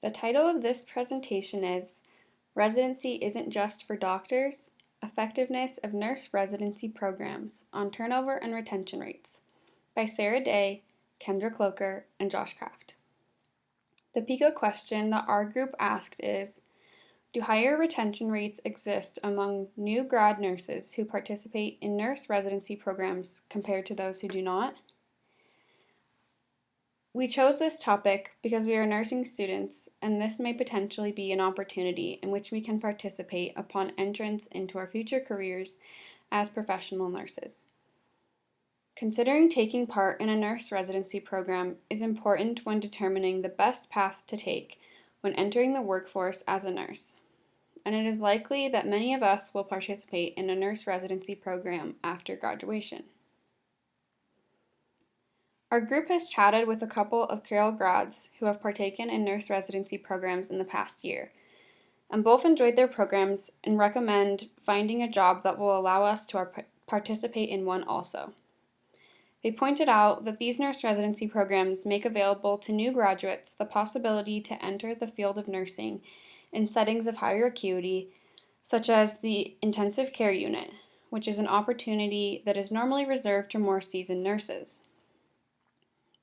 The title of this presentation is Residency Isn't Just for Doctors, Effectiveness of Nurse Residency Programs on Turnover and Retention Rates by Sarah Day, Kendra Kloker, and Josh Kraft. The PICO question that our group asked is, do higher retention rates exist among new grad nurses who participate in nurse residency programs compared to those who do not? We chose this topic because we are nursing students, and this may potentially be an opportunity in which we can participate upon entrance into our future careers as professional nurses. Considering taking part in a nurse residency program is important when determining the best path to take when entering the workforce as a nurse, and it is likely that many of us will participate in a nurse residency program after graduation. Our group has chatted with a couple of Carroll grads who have partaken in nurse residency programs in the past year, and both enjoyed their programs and recommend finding a job that will allow us to participate in one also. They pointed out that these nurse residency programs make available to new graduates the possibility to enter the field of nursing in settings of higher acuity, such as the intensive care unit, which is an opportunity that is normally reserved to more seasoned nurses.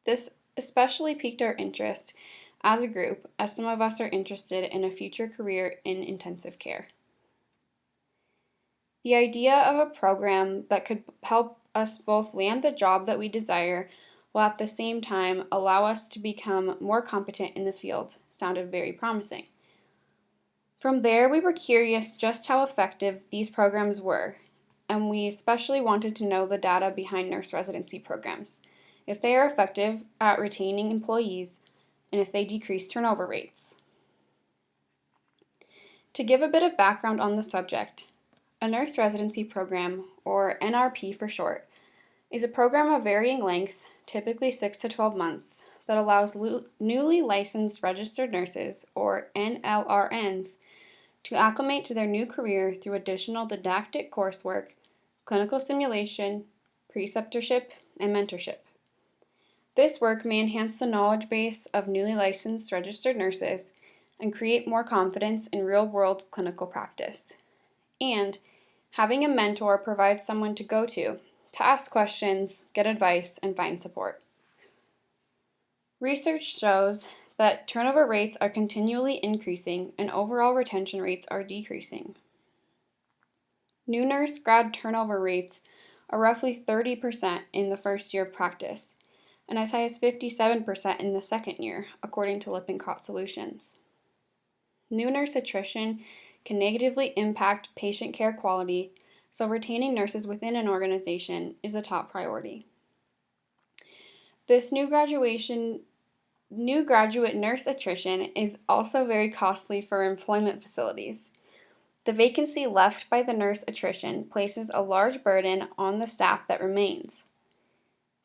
This especially piqued our interest as a group, as some of us are interested in a future career in intensive care. The idea of a program that could help us both land the job that we desire while at the same time allow us to become more competent in the field sounded very promising. From there, we were curious just how effective these programs were, and we especially wanted to know the data behind nurse residency programs, if they are effective at retaining employees, and if they decrease turnover rates. To give a bit of background on the subject, a nurse residency program, or NRP for short, is a program of varying length, typically 6 to 12 months, that allows newly licensed registered nurses, or NLRNs, to acclimate to their new career through additional didactic coursework, clinical simulation, preceptorship, and mentorship. This work may enhance the knowledge base of newly licensed registered nurses and create more confidence in real-world clinical practice. And having a mentor provides someone to go to ask questions, get advice, and find support. Research shows that turnover rates are continually increasing and overall retention rates are decreasing. New nurse grad turnover rates are roughly 30% in the first year of practice, and as high as 57% in the second year, according to Lippincott Solutions. New nurse attrition can negatively impact patient care quality, so retaining nurses within an organization is a top priority. This new graduate nurse attrition is also very costly for employment facilities. The vacancy left by the nurse attrition places a large burden on the staff that remains.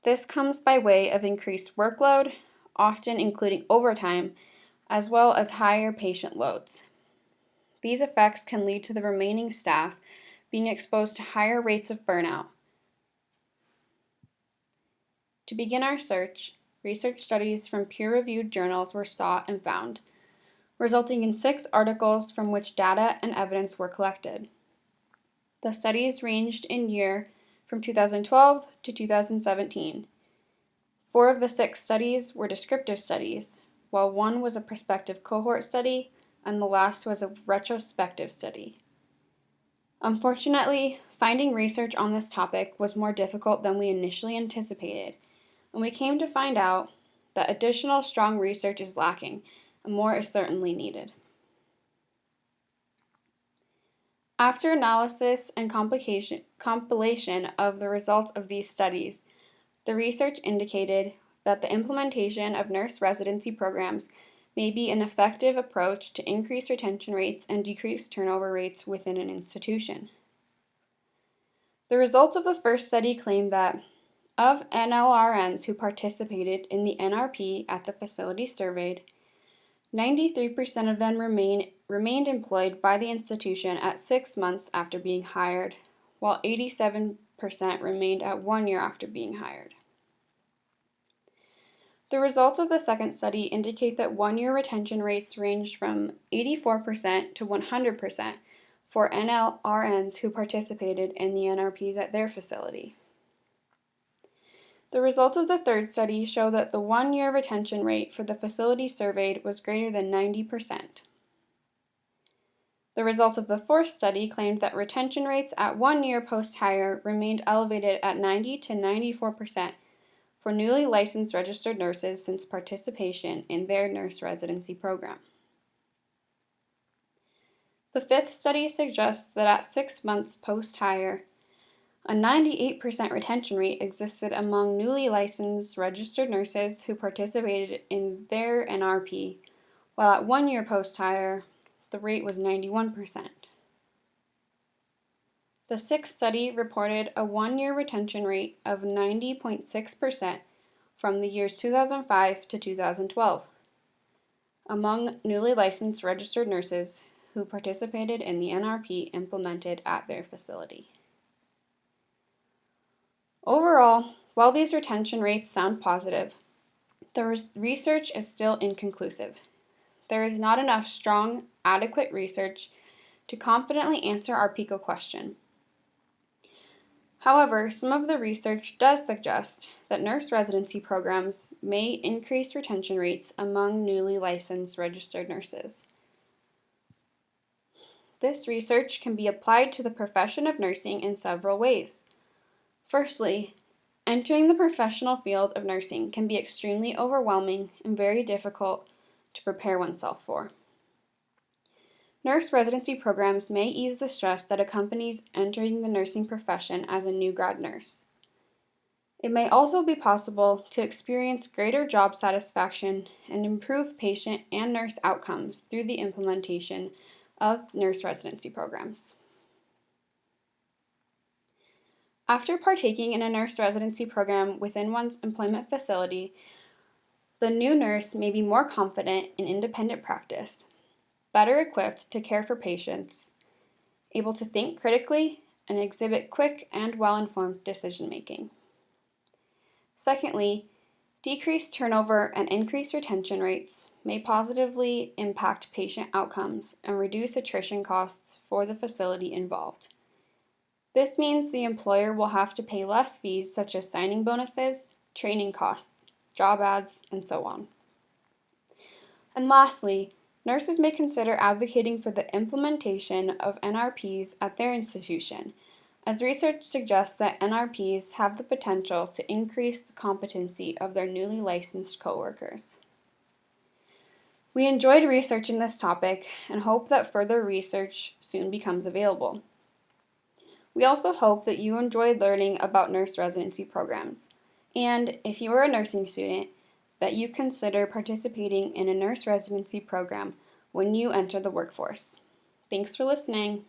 This comes by way of increased workload, often including overtime, as well as higher patient loads. These effects can lead to the remaining staff being exposed to higher rates of burnout. To begin our search, research studies from peer-reviewed journals were sought and found, resulting in 6 articles from which data and evidence were collected. The studies ranged in year from 2012 to 2017. 4 of the 6 studies were descriptive studies, while 1 was a prospective cohort study, and the last was a retrospective study. Unfortunately, finding research on this topic was more difficult than we initially anticipated, and we came to find out that additional strong research is lacking, and more is certainly needed. After analysis and compilation of the results of these studies, the research indicated that the implementation of nurse residency programs may be an effective approach to increase retention rates and decrease turnover rates within an institution. The results of the first study claim that of NLRNs who participated in the NRP at the facility surveyed, 93% of them remained employed by the institution at 6 months after being hired, while 87% remained at 1 year after being hired. The results of the second study indicate that one-year retention rates ranged from 84% to 100% for NLRNs who participated in the NRPs at their facility. The results of the third study show that the one-year retention rate for the facility surveyed was greater than 90%. The results of the fourth study claimed that retention rates at 1 year post-hire remained elevated at 90 to 94% for newly licensed registered nurses since participation in their nurse residency program. The fifth study suggests that at 6 months post-hire, a 98% retention rate existed among newly licensed registered nurses who participated in their NRP, while at 1 year post-hire, the rate was 91%. The sixth study reported a 1-year retention rate of 90.6% from the years 2005 to 2012 among newly licensed registered nurses who participated in the NRP implemented at their facility. Overall, while these retention rates sound positive, the research is still inconclusive. There is not enough strong, adequate research to confidently answer our PICO question. However, some of the research does suggest that nurse residency programs may increase retention rates among newly licensed registered nurses. This research can be applied to the profession of nursing in several ways. Firstly, entering the professional field of nursing can be extremely overwhelming and very difficult to prepare oneself for. Nurse residency programs may ease the stress that accompanies entering the nursing profession as a new grad nurse. It may also be possible to experience greater job satisfaction and improve patient and nurse outcomes through the implementation of nurse residency programs. After partaking in a nurse residency program within one's employment facility, the new nurse may be more confident in independent practice, better equipped to care for patients, able to think critically, and exhibit quick and well-informed decision-making. Secondly, decreased turnover and increased retention rates may positively impact patient outcomes and reduce attrition costs for the facility involved. This means the employer will have to pay less fees such as signing bonuses, training costs, job ads, and so on. And lastly, nurses may consider advocating for the implementation of NRPs at their institution, as research suggests that NRPs have the potential to increase the competency of their newly licensed coworkers. We enjoyed researching this topic and hope that further research soon becomes available. We also hope that you enjoyed learning about nurse residency programs, and if you are a nursing student, that you consider participating in a nurse residency program when you enter the workforce. Thanks for listening.